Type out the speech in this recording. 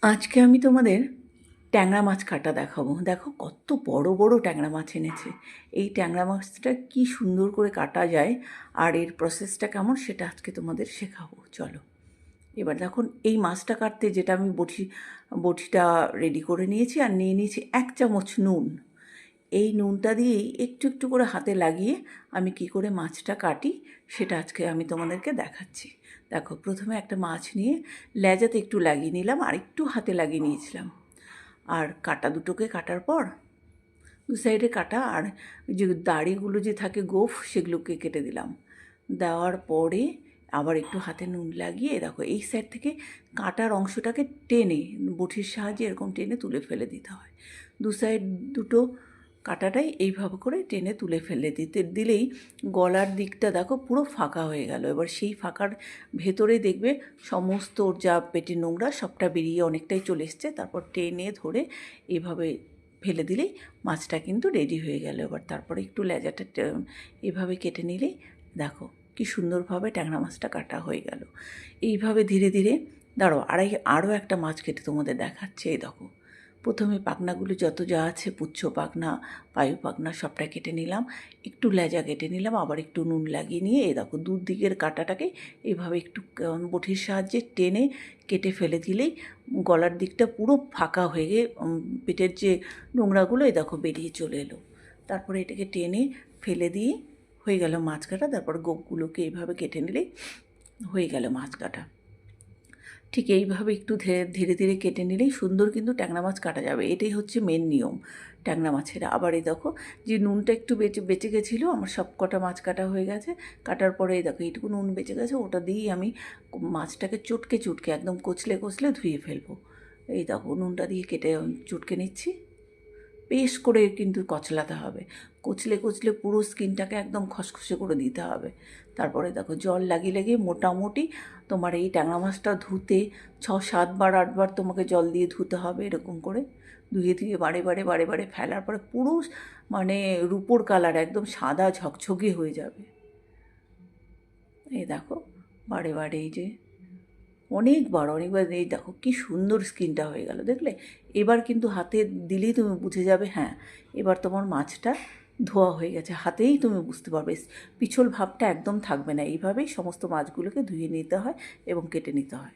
আজকে আমি তোমাদের ট্যাংরা মাছ কাটা দেখাবো। দেখো কত বড় বড় ট্যাংরা মাছ এনেছে। এই ট্যাংরা মাছটা কি সুন্দর করে কাটা যায় আর এর প্রসেসটা কেমন সেটা আজকে তোমাদের শেখাবো। চলো, এবার দেখুন এই মাছটা কাটতে যেটা আমি বটিটা রেডি করে নিয়েছি আর নিয়ে নিয়েছি 1 চামচ নুন। এই নুনটা দিয়েই একটু একটু করে হাতে লাগিয়ে আমি কি করে মাছটা কাটি সেটা আজকে আমি তোমাদেরকে দেখাচ্ছি। দেখো, প্রথমে একটা মাছ নিয়ে লেজাতে একটু লাগিয়ে নিলাম আর একটু হাতে লাগিয়ে নিয়েছিলাম। আর কাটা দুটোকে কাটার পর দু সাইডে কাটা আর যে দাড়িগুলো যে থাকে গোঁফ সেগুলোকে কেটে দিলাম। দেওয়ার পরে আবার একটু হাতে নুন লাগিয়ে দেখো এই সাইড থেকে কাটার অংশটাকে টেনে বটির সাহায্যে এরকম টেনে তুলে ফেলে দিতে হয়। দু সাইড দুটো কাটাটাই এইভাবে করে টেনে তুলে ফেলে দিলেই গলার দিকটা দেখো পুরো ফাঁকা হয়ে গেল। এবার সেই ফাঁকার ভেতরে দেখবে সমস্ত ওর যা পেটের নোংরা সবটা বেরিয়ে অনেকটাই চলে এসছে। তারপর টেনে ধরে এভাবে ফেলে দিলেই মাছটা কিন্তু রেডি হয়ে গেল। এবার তারপরে একটু লেজাটা এভাবে কেটে নিলেই দেখো কি সুন্দরভাবে ট্যাংরা মাছটা কাটা হয়ে গেল। এইভাবে ধীরে ধীরে দাঁড়াও, আরও একটা মাছ কেটে তোমাদের দেখাচ্ছে। এই দেখো, প্রথমে পাখনাগুলো যত যা আছে পুচ্ছ পাখনা, পায়ু পাখনা সবটা কেটে নিলাম, একটু লেজা কেটে নিলাম, আবার একটু নুন লাগিয়ে নিয়ে এই দেখো দুদিকের কাঁটাটাকে এইভাবে একটু বটির সাহায্যে টেনে কেটে ফেলে দিলেই গলার দিকটা পুরো ফাঁকা হয়ে গিয়ে পেটের যে নোংরাগুলো এই দেখো বেরিয়ে চলে এলো। তারপরে এটাকে টেনে ফেলে দিয়ে হয়ে গেল মাছ কাটা। তারপর গোপগুলোকে এইভাবে কেটে নিলেই হয়ে গেল মাছ কাটা। ঠিক এইভাবে একটু ধীরে ধীরে কেটে নিলেই সুন্দর কিন্তু ট্যাংরা মাছ কাটা যাবে। এটাই হচ্ছে মেন নিয়ম ট্যাংরা মাছের। আবার এই দেখো যে নুনটা একটু বেঁচে গেছিলো, আমার সব কটা মাছ কাটা হয়ে গেছে। কাটার পরে এই দেখো এইটুকু নুন বেঁচে গেছে, ওটা দিয়েই আমি মাছটাকে চটকে চটকে একদম কচলে কচলে ধুয়ে ফেলবো। এই দেখো নুনটা দিয়ে কেটে চটকে নিচ্ছি। বেশ করে কিন্তু কচলাতে হবে, কচলে কচলে পুরো স্কিনটাকে একদম খসখসে করে দিতে হবে। তারপরে দেখো জল লাগিয়ে লাগিয়ে মোটামুটি তোমার এই ট্যাংরা মাছটা ধুতে 6-7 বার 8 বার তোমাকে জল দিয়ে ধুতে হবে। এরকম করে ধুয়ে ধুয়ে বারে বারে বারে বারে ফেলার পরে পুরো মানে রুপোর কালার একদম সাদা ঝকঝকে হয়ে যাবে। এই দেখো বারে বারে এই যে অনেকবার এই দেখো কি সুন্দর স্কিনটা হয়ে গেল, দেখলে? এবার কিন্তু হাতে দিলেই তুমি বুঝে যাবে, হ্যাঁ এবার তোমার মাছটা ধোয়া হয়ে গেছে। হাতেই তুমি বুঝতে পারবে, পিছল ভাবটা একদম থাকবে না। এইভাবেই সমস্ত মাছগুলোকে ধুয়ে নিতে হয় এবং কেটে নিতে হয়।